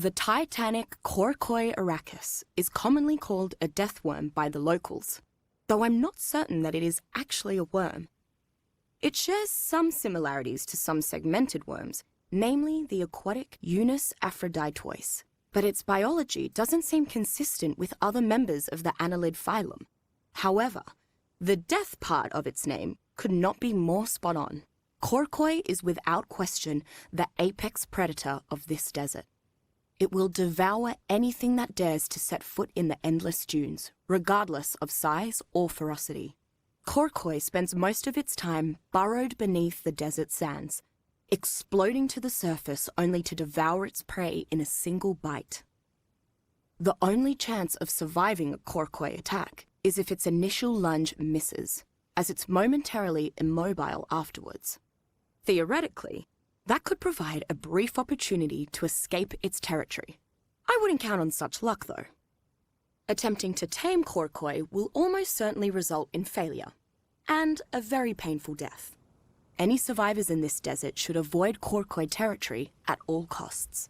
The titanic Arachis is commonly called a deathworm by the locals, though I'm not certain that it is actually a worm. It shares some similarities to some segmented worms, namely the aquatic Eunice aphroditois, but its biology doesn't seem consistent with other members of the annelid phylum. However, the death part of its name could not be more spot on. Korkoi is without question the apex predator of this desert. It will devour anything that dares to set foot in the endless dunes, regardless of size or ferocity. Korkoi spends most of its time burrowed beneath the desert sands, exploding to the surface only to devour its prey in a single bite. The only chance of surviving a Korkoi attack is if its initial lunge misses, as it's momentarily immobile afterwards. Theoretically, that could provide a brief opportunity to escape its territory. I wouldn't count on such luck, though. Attempting to tame Korkoi will almost certainly result in failure, and a very painful death. Any survivors in this desert should avoid Korkoi territory at all costs.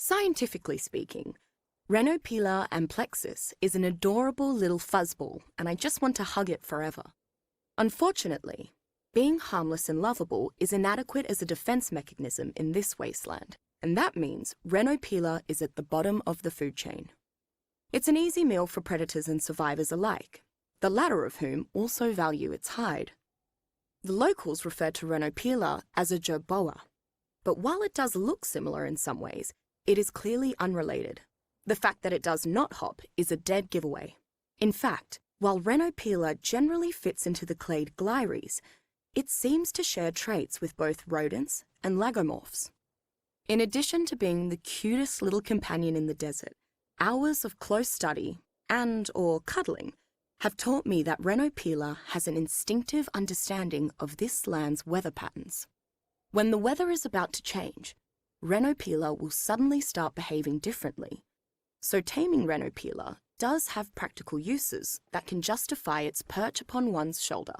Scientifically speaking, Rhenopila amplexus is an adorable little fuzzball, and I just want to hug it forever. Unfortunately, being harmless and lovable is inadequate as a defense mechanism in this wasteland, and that means Rhenopila is at the bottom of the food chain. It's an easy meal for predators and survivors alike, the latter of whom also value its hide. The locals refer to Rhenopila as a Jerboa, but while it does look similar in some ways, it is clearly unrelated. The fact that it does not hop is a dead giveaway. In fact, while Rhenopila generally fits into the clade Glyres, it seems to share traits with both rodents and lagomorphs. In addition to being the cutest little companion in the desert, hours of close study and/or cuddling have taught me that Rhenopila has an instinctive understanding of this land's weather patterns. When the weather is about to change, Rhenopila will suddenly start behaving differently. So taming Rhenopila does have practical uses that can justify its perch upon one's shoulder.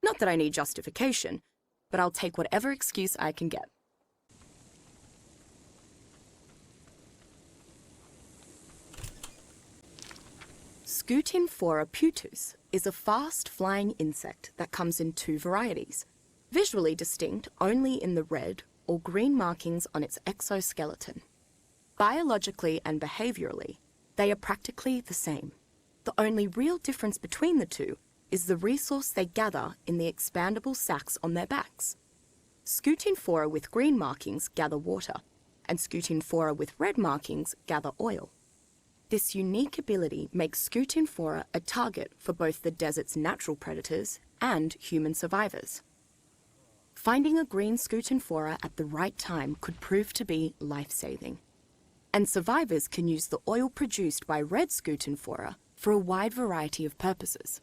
Not that I need justification, but I'll take whatever excuse I can get. Scutinphora putus is a fast-flying insect that comes in two varieties, visually distinct only in the red or green markings on its exoskeleton. Biologically and behaviorally, they are practically the same. The only real difference between the two is the resource they gather in the expandable sacs on their backs. Scutinphora with green markings gather water, and Scutinphora with red markings gather oil. This unique ability makes Scutinphora a target for both the desert's natural predators and human survivors. Finding a green Scutinphora at the right time could prove to be life-saving. And survivors can use the oil produced by red Scutinphora for a wide variety of purposes.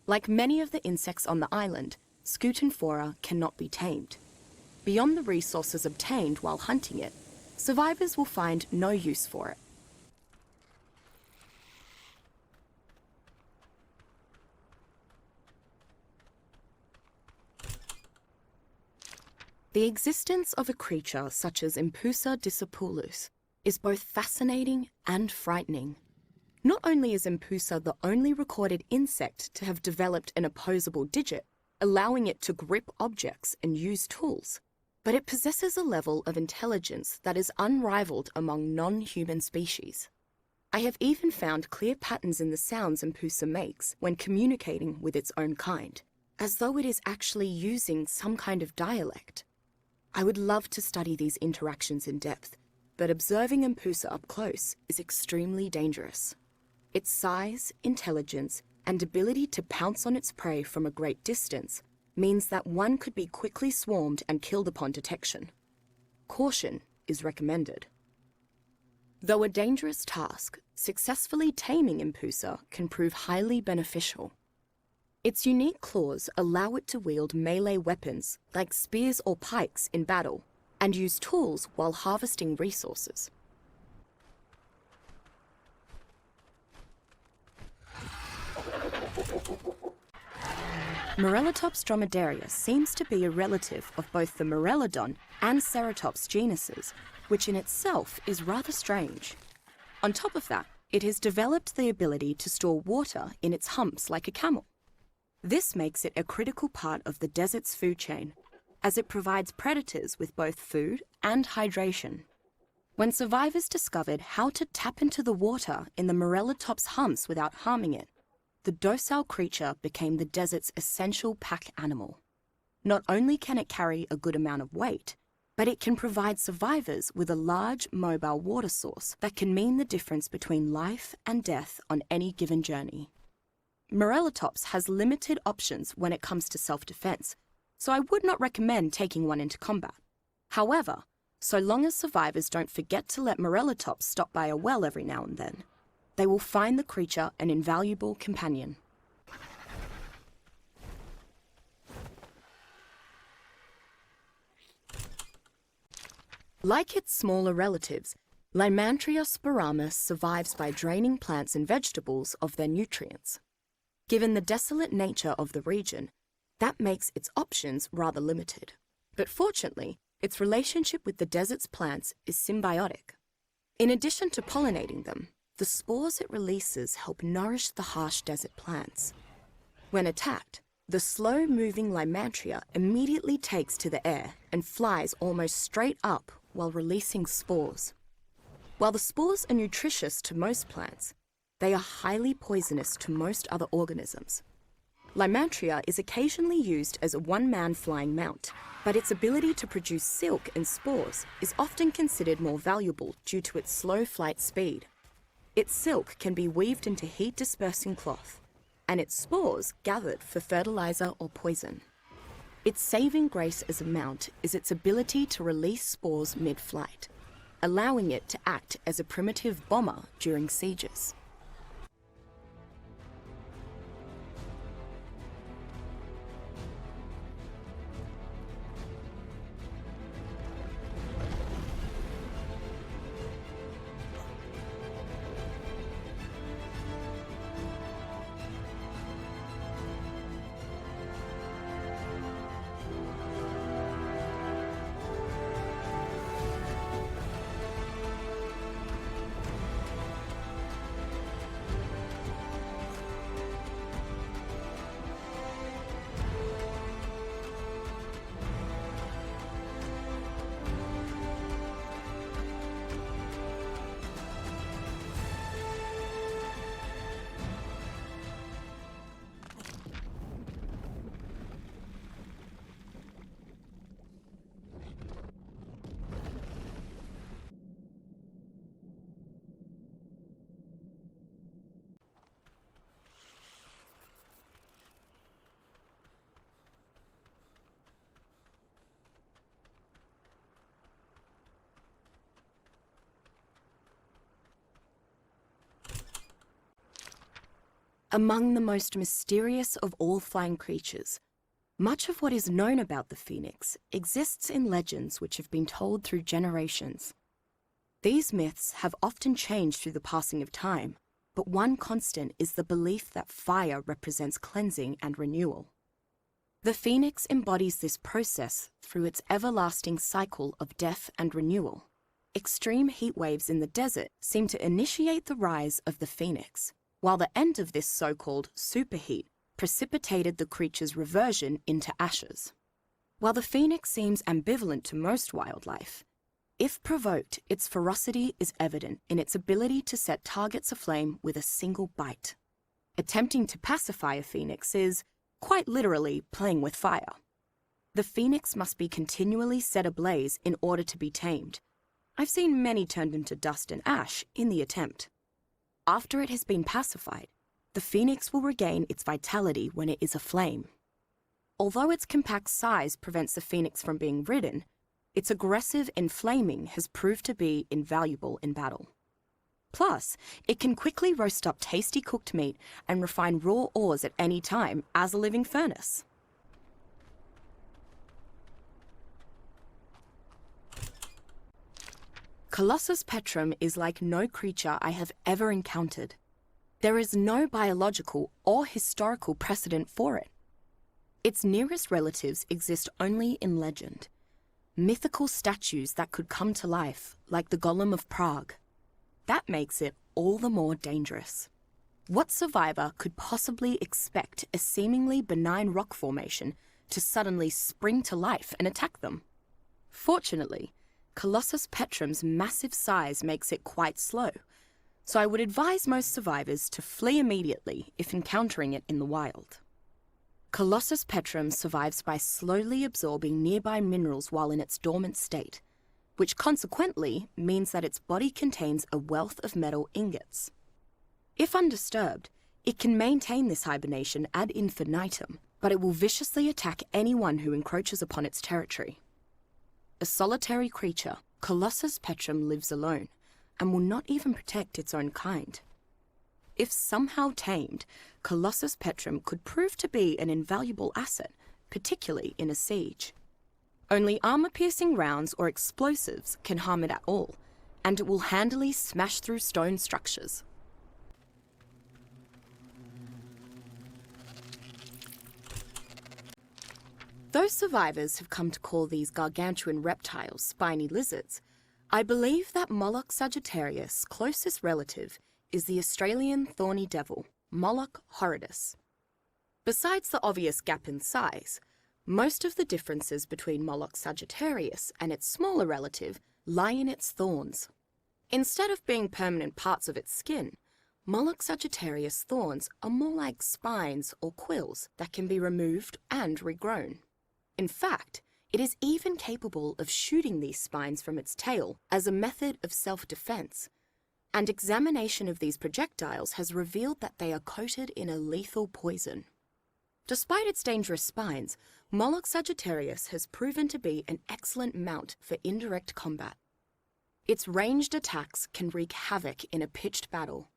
Like many of the insects on the island, Scutinphora cannot be tamed. Beyond the resources obtained while hunting it, survivors will find no use for it. The existence of a creature such as Impusa discipulus is both fascinating and frightening. Not only is Impusa the only recorded insect to have developed an opposable digit, allowing it to grip objects and use tools, but it possesses a level of intelligence that is unrivaled among non-human species. I have even found clear patterns in the sounds Impusa makes when communicating with its own kind, as though it is actually using some kind of dialect. I would love to study these interactions in depth, but observing Impusa up close is extremely dangerous. Its size, intelligence, and ability to pounce on its prey from a great distance means that one could be quickly swarmed and killed upon detection. Caution is recommended. Though a dangerous task, successfully taming Impusa can prove highly beneficial. Its unique claws allow it to wield melee weapons like spears or pikes in battle, and use tools while harvesting resources. Morellatops dromedarius seems to be a relative of both the Morellodon and Ceratops genuses, which in itself is rather strange. On top of that, it has developed the ability to store water in its humps like a camel. This makes it a critical part of the desert's food chain, as it provides predators with both food and hydration. When survivors discovered how to tap into the water in the Morellatops humps without harming it, the docile creature became the desert's essential pack animal. Not only can it carry a good amount of weight, but it can provide survivors with a large, mobile water source that can mean the difference between life and death on any given journey. Morellatops has limited options when it comes to self-defense, so I would not recommend taking one into combat. However, so long as survivors don't forget to let Morellatops stop by a well every now and then, they will find the creature an invaluable companion. Like its smaller relatives, Lymantria sporamus survives by draining plants and vegetables of their nutrients. Given the desolate nature of the region, that makes its options rather limited. But fortunately, its relationship with the desert's plants is symbiotic. In addition to pollinating them, the spores it releases help nourish the harsh desert plants. When attacked, the slow-moving Lymantria immediately takes to the air and flies almost straight up while releasing spores. While the spores are nutritious to most plants, they are highly poisonous to most other organisms. Lymantria is occasionally used as a one-man flying mount, but its ability to produce silk and spores is often considered more valuable due to its slow flight speed. Its silk can be weaved into heat-dispersing cloth, and its spores gathered for fertilizer or poison. Its saving grace as a mount is its ability to release spores mid-flight, allowing it to act as a primitive bomber during sieges. Among the most mysterious of all flying creatures, much of what is known about the phoenix exists in legends which have been told through generations. These myths have often changed through the passing of time, but one constant is the belief that fire represents cleansing and renewal. The phoenix embodies this process through its everlasting cycle of death and renewal. Extreme heat waves in the desert seem to initiate the rise of the phoenix, while the end of this so-called superheat precipitated the creature's reversion into ashes. While the phoenix seems ambivalent to most wildlife, if provoked, its ferocity is evident in its ability to set targets aflame with a single bite. Attempting to pacify a phoenix is, quite literally, playing with fire. The phoenix must be continually set ablaze in order to be tamed. I've seen many turned into dust and ash in the attempt. After it has been pacified, the phoenix will regain its vitality when it is aflame. Although its compact size prevents the phoenix from being ridden, its aggressive inflaming has proved to be invaluable in battle. Plus, it can quickly roast up tasty cooked meat and refine raw ores at any time as a living furnace. Colossus petrum is like no creature I have ever encountered. There is no biological or historical precedent for it. Its nearest relatives exist only in legend. Mythical statues that could come to life, like the Golem of Prague. That makes it all the more dangerous. What survivor could possibly expect a seemingly benign rock formation to suddenly spring to life and attack them? Fortunately, Colossus petrum's massive size makes it quite slow, so I would advise most survivors to flee immediately if encountering it in the wild. Colossus petrum survives by slowly absorbing nearby minerals while in its dormant state, which consequently means that its body contains a wealth of metal ingots. If undisturbed, it can maintain this hibernation ad infinitum, but it will viciously attack anyone who encroaches upon its territory. A solitary creature, Colossus petrum lives alone, and will not even protect its own kind. If somehow tamed, Colossus petrum could prove to be an invaluable asset, particularly in a siege. Only armor-piercing rounds or explosives can harm it at all, and it will handily smash through stone structures. Though survivors have come to call these gargantuan reptiles spiny lizards, I believe that Moloch sagittarius' closest relative is the Australian thorny devil, Moloch horridus. Besides the obvious gap in size, most of the differences between Moloch sagittarius and its smaller relative lie in its thorns. Instead of being permanent parts of its skin, Moloch sagittarius thorns are more like spines or quills that can be removed and regrown. In fact, it is even capable of shooting these spines from its tail as a method of self-defense, and examination of these projectiles has revealed that they are coated in a lethal poison. Despite its dangerous spines, Moloch sagittarius has proven to be an excellent mount for indirect combat. Its ranged attacks can wreak havoc in a pitched battle,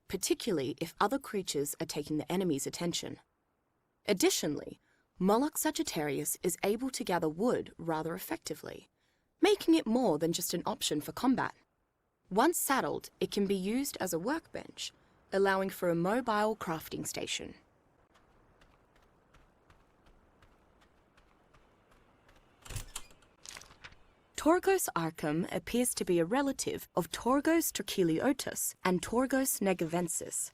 particularly if other creatures are taking the enemy's attention. Additionally, Moloch sagittarius is able to gather wood rather effectively, making it more than just an option for combat. Once saddled, it can be used as a workbench, allowing for a mobile crafting station. Torgos arcum appears to be a relative of Torgos trochiliotus and Torgos negavensis,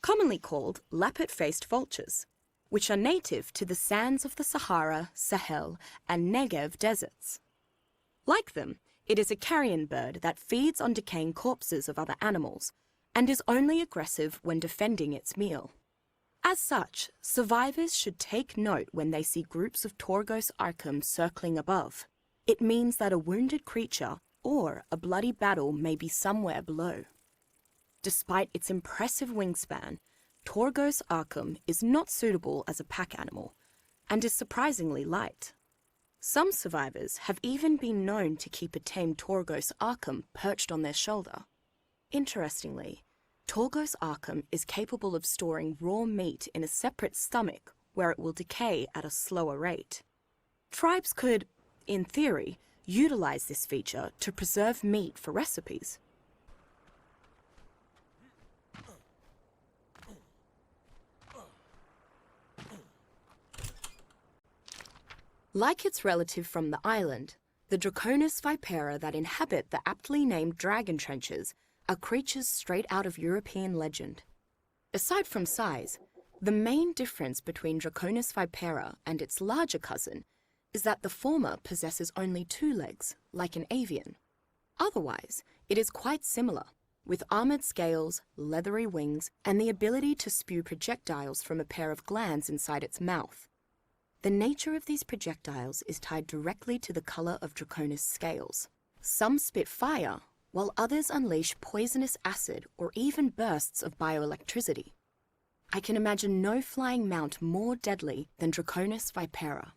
commonly called lappet-faced vultures, which are native to the sands of the Sahara, Sahel, and Negev deserts. Like them, it is a carrion bird that feeds on decaying corpses of other animals, and is only aggressive when defending its meal. As such, survivors should take note when they see groups of Torgos arcum circling above. It means that a wounded creature or a bloody battle may be somewhere below. Despite its impressive wingspan, Torgos arcum is not suitable as a pack animal, and is surprisingly light. Some survivors have even been known to keep a tamed Torgos arcum perched on their shoulder. Interestingly, Torgos arcum is capable of storing raw meat in a separate stomach where it will decay at a slower rate. Tribes could, in theory, utilize this feature to preserve meat for recipes. Like its relative from the island, the Draconis vipera that inhabit the aptly named dragon trenches are creatures straight out of European legend. Aside from size, the main difference between Draconis vipera and its larger cousin is that the former possesses only 2 legs, like an avian. Otherwise, it is quite similar, with armoured scales, leathery wings, and the ability to spew projectiles from a pair of glands inside its mouth. The nature of these projectiles is tied directly to the colour of Draconis scales. Some spit fire, while others unleash poisonous acid or even bursts of bioelectricity. I can imagine no flying mount more deadly than Draconis vipera.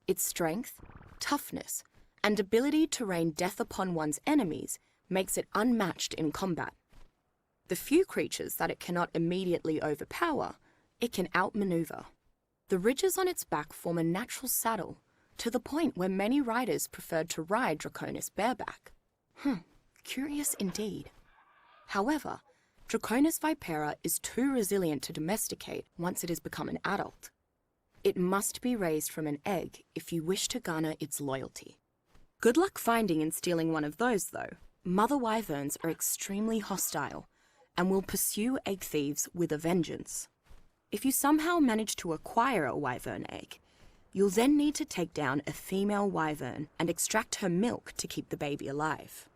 Its strength, toughness, and ability to rain death upon one's enemies makes it unmatched in combat. The few creatures that it cannot immediately overpower, it can outmaneuver. The ridges on its back form a natural saddle, to the point where many riders preferred to ride Draconis bareback. Curious indeed. However, Draconis vipera is too resilient to domesticate once it has become an adult. It must be raised from an egg if you wish to garner its loyalty. Good luck finding and stealing one of those, though. Mother wyverns are extremely hostile and will pursue egg thieves with a vengeance. If you somehow manage to acquire a wyvern egg, you'll then need to take down a female wyvern and extract her milk to keep the baby alive.